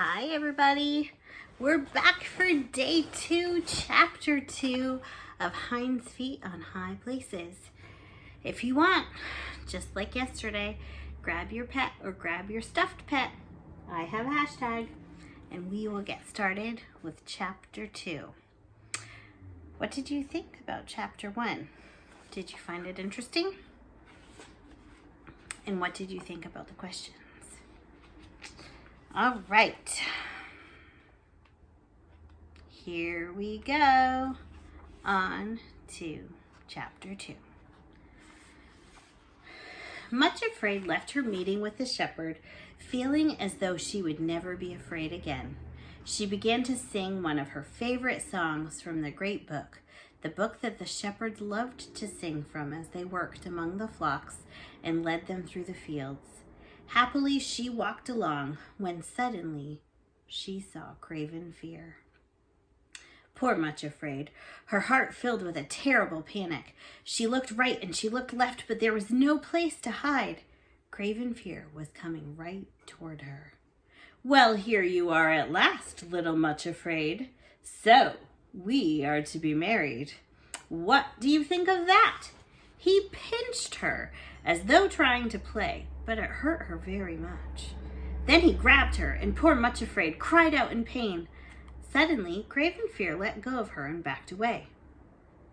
Hi everybody, we're back for day 2, chapter 2 of Hinds' Feet on High Places. If you want, just like yesterday, grab your pet or grab your stuffed pet. I have a hashtag, and we will get started with chapter 2. What did you think about chapter 1? Did you find it interesting? And what did you think about the questions? All right, here we go on to chapter 2. Much Afraid left her meeting with the shepherd, feeling as though she would never be afraid again. She began to sing one of her favorite songs from the great book, the book that the shepherds loved to sing from as they worked among the flocks and led them through the fields. Happily she walked along when suddenly she saw Craven Fear. Poor Much Afraid, her heart filled with a terrible panic. She looked right and she looked left, but there was no place to hide. Craven Fear was coming right toward her. "Well, here you are at last, little Much Afraid. So, we are to be married. What do you think of that?" He pinched her as though trying to play, but it hurt her very much. Then he grabbed her, and poor Much Afraid cried out in pain. Suddenly, Craven Fear let go of her and backed away.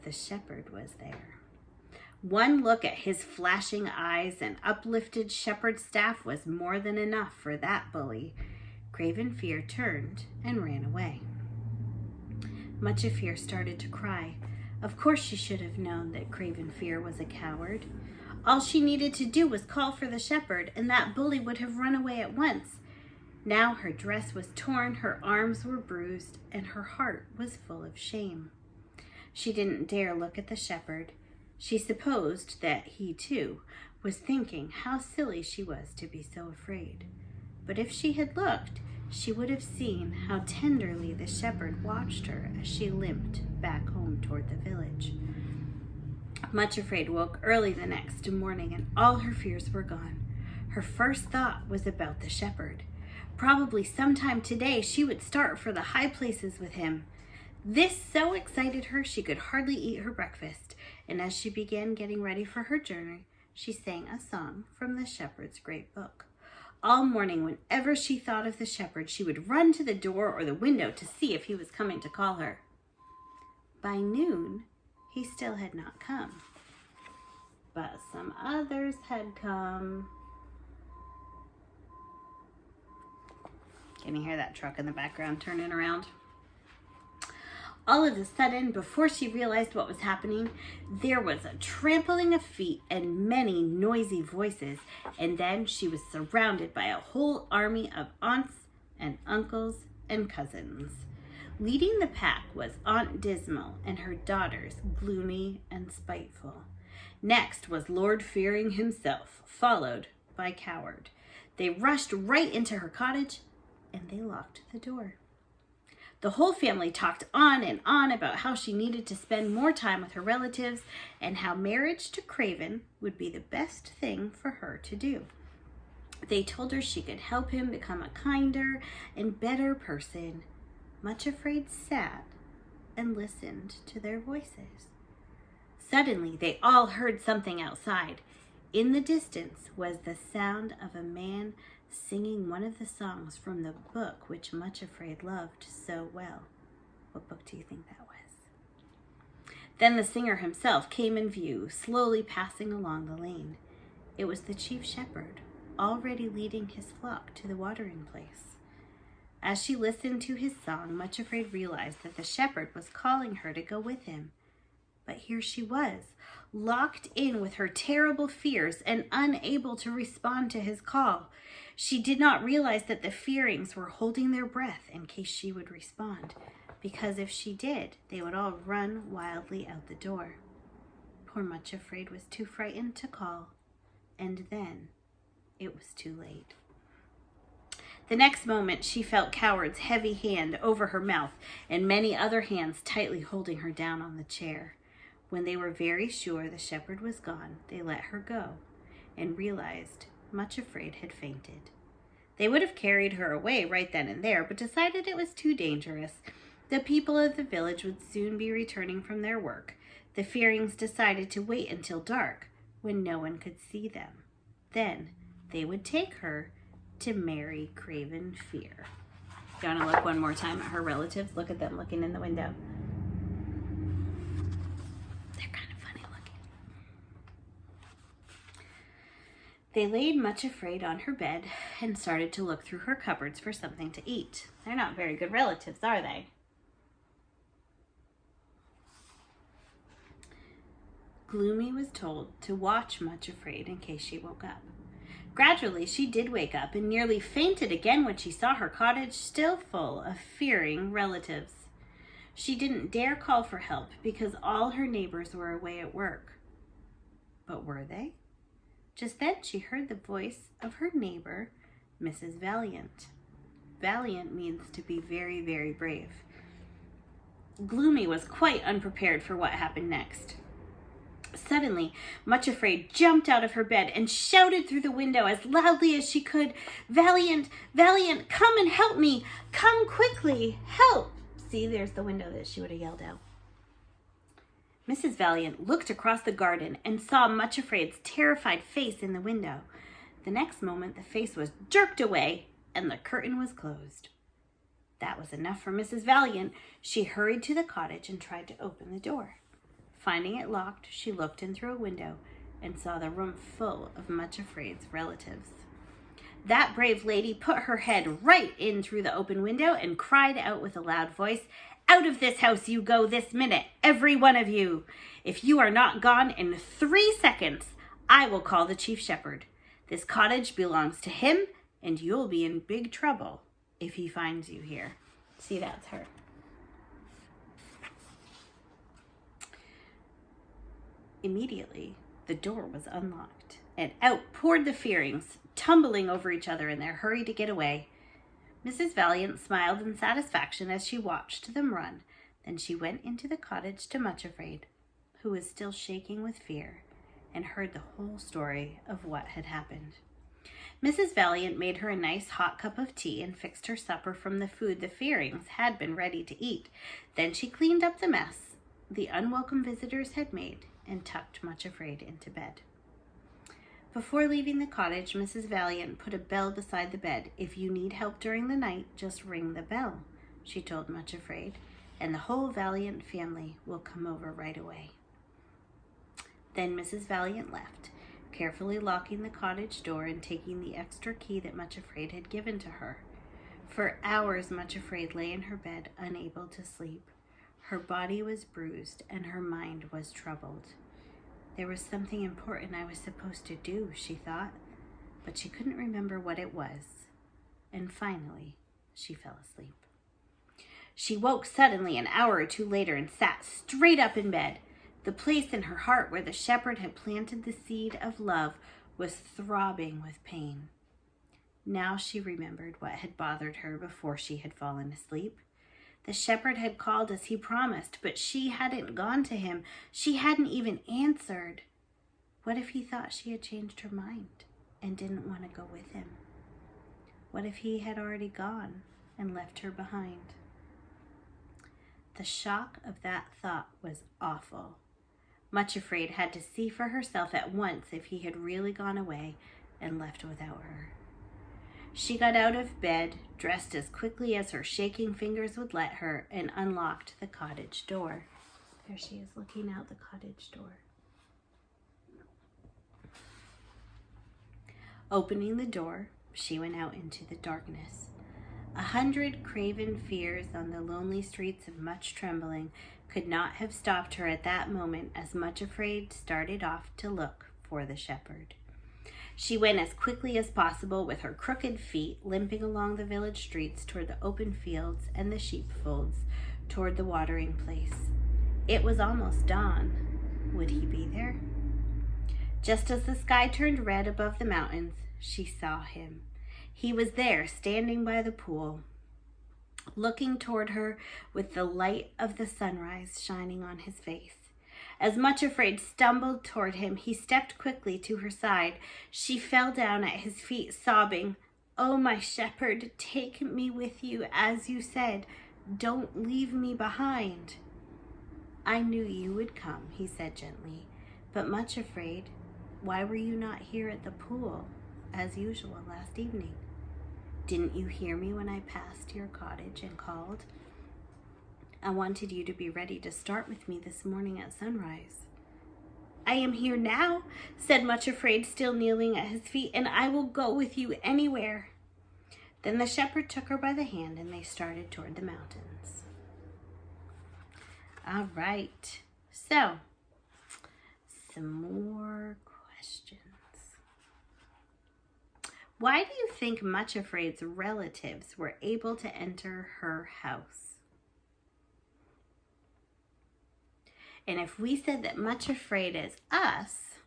The shepherd was there. One look at his flashing eyes and uplifted shepherd staff was more than enough for that bully. Craven Fear turned and ran away. Much Fear started to cry. Of course she should have known that Craven Fear was a coward. All she needed to do was call for the shepherd, and that bully would have run away at once. Now her dress was torn, her arms were bruised, and her heart was full of shame. She didn't dare look at the shepherd. She supposed that he, too, was thinking how silly she was to be so afraid. But if she had looked, she would have seen how tenderly the shepherd watched her as she limped back home toward the village. Much Afraid woke early the next morning, and all her fears were gone. Her first thought was about the shepherd. Probably sometime today she would start for the high places with him. This so excited her she could hardly eat her breakfast, and as she began getting ready for her journey, she sang a song from the shepherd's great book. All morning, whenever she thought of the shepherd, she would run to the door or the window to see if he was coming to call her. By noon, he still had not come, but some others had come. Can you hear that truck in the background turning around? All of a sudden, before she realized what was happening, there was a trampling of feet and many noisy voices, and then she was surrounded by a whole army of aunts and uncles and cousins. Leading the pack was Aunt Dismal and her daughters, Gloomy and Spiteful. Next was Lord Fearing himself, followed by Coward. They rushed right into her cottage, and they locked the door. The whole family talked on and on about how she needed to spend more time with her relatives and how marriage to Craven would be the best thing for her to do. They told her she could help him become a kinder and better person. Much Afraid sat and listened to their voices. Suddenly, they all heard something outside. In the distance was the sound of a man singing one of the songs from the book which Much Afraid loved so well. What book do you think that was? Then the singer himself came in view, slowly passing along the lane. It was the chief shepherd, already leading his flock to the watering place. As she listened to his song, Much Afraid realized that the shepherd was calling her to go with him. But here she was, locked in with her terrible fears and unable to respond to his call. She did not realize that the Fearings were holding their breath in case she would respond, because if she did, they would all run wildly out the door. Poor Much Afraid was too frightened to call, and then it was too late. The next moment, she felt Coward's heavy hand over her mouth and many other hands tightly holding her down on the chair. When they were very sure the shepherd was gone, they let her go and realized Much Afraid had fainted. They would have carried her away right then and there, but decided it was too dangerous. The people of the village would soon be returning from their work. The Fearings decided to wait until dark, when no one could see them. Then they would take her to Mary Craven Fear. You want to look one more time at her relatives? Look at them looking in the window. They're kind of funny looking. They laid Much Afraid on her bed and started to look through her cupboards for something to eat. They're not very good relatives, are they? Gloomy was told to watch Much Afraid in case she woke up. Gradually, she did wake up and nearly fainted again when she saw her cottage still full of fearing relatives. She didn't dare call for help because all her neighbors were away at work. But were they? Just then she heard the voice of her neighbor, Mrs. Valiant. Valiant means to be very, very brave. Gloomy was quite unprepared for what happened next. Suddenly, Much Afraid jumped out of her bed and shouted through the window as loudly as she could, "Valiant, Valiant, come and help me! Come quickly! Help!" See, there's the window that she would have yelled out. Mrs. Valiant looked across the garden and saw Much Afraid's terrified face in the window. The next moment, the face was jerked away and the curtain was closed. That was enough for Mrs. Valiant. She hurried to the cottage and tried to open the door. Finding it locked, she looked in through a window and saw the room full of Much Afraid's relatives. That brave lady put her head right in through the open window and cried out with a loud voice, "Out of this house you go this minute, every one of you. If you are not gone in 3 seconds, I will call the chief shepherd. This cottage belongs to him, and you'll be in big trouble if he finds you here." See, that's her. Immediately, the door was unlocked, and out poured the Fearings, tumbling over each other in their hurry to get away. Mrs. Valiant smiled in satisfaction as she watched them run. Then she went into the cottage to Much Afraid, who was still shaking with fear, and heard the whole story of what had happened. Mrs. Valiant made her a nice hot cup of tea and fixed her supper from the food the Fearings had been ready to eat. Then she cleaned up the mess the unwelcome visitors had made and tucked Much Afraid into bed. Before leaving the cottage, Mrs. Valiant put a bell beside the bed. "If you need help during the night, just ring the bell," she told Much Afraid, "and the whole Valiant family will come over right away." Then Mrs. Valiant left, carefully locking the cottage door and taking the extra key that Much Afraid had given to her. For hours, Much Afraid lay in her bed, unable to sleep. Her body was bruised and her mind was troubled. There was something important I was supposed to do, she thought, but she couldn't remember what it was. And finally, she fell asleep. She woke suddenly an hour or two later and sat straight up in bed. The place in her heart where the shepherd had planted the seed of love was throbbing with pain. Now she remembered what had bothered her before she had fallen asleep. The shepherd had called as he promised, but she hadn't gone to him. She hadn't even answered. What if he thought she had changed her mind and didn't want to go with him? What if he had already gone and left her behind? The shock of that thought was awful. Much Afraid had to see for herself at once if he had really gone away and left without her. She got out of bed, dressed as quickly as her shaking fingers would let her, and unlocked the cottage door. There she is looking out the cottage door. Opening the door, she went out into the darkness. 100 craven fears on the lonely streets of Much Trembling could not have stopped her at that moment as Much Afraid started off to look for the shepherd. She went as quickly as possible with her crooked feet, limping along the village streets toward the open fields and the sheepfolds, toward the watering place. It was almost dawn. Would he be there? Just as the sky turned red above the mountains, she saw him. He was there, standing by the pool, looking toward her with the light of the sunrise shining on his face. As Much Afraid stumbled toward him, he stepped quickly to her side. She fell down at his feet, sobbing, "Oh, my shepherd, take me with you as you said. Don't leave me behind." "I knew you would come," he said gently, "but much afraid. Why were you not here at the pool as usual last evening? Didn't you hear me when I passed your cottage and called? I wanted you to be ready to start with me this morning at sunrise." "I am here now," said Much Afraid, still kneeling at his feet, "and I will go with you anywhere." Then the shepherd took her by the hand and they started toward the mountains. All right, so some more questions. Why do you think Much Afraid's relatives were able to enter her house? And if we said that Much Afraid is us,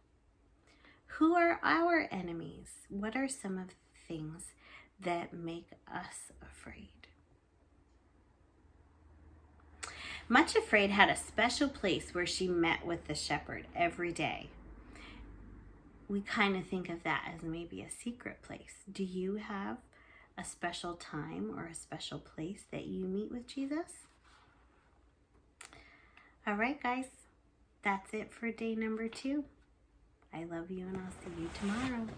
who are our enemies? What are some of the things that make us afraid? Much Afraid had a special place where she met with the shepherd every day. We kind of think of that as maybe a secret place. Do you have a special time or a special place that you meet with Jesus? All right, guys, that's it for day number 2. I love you and I'll see you tomorrow.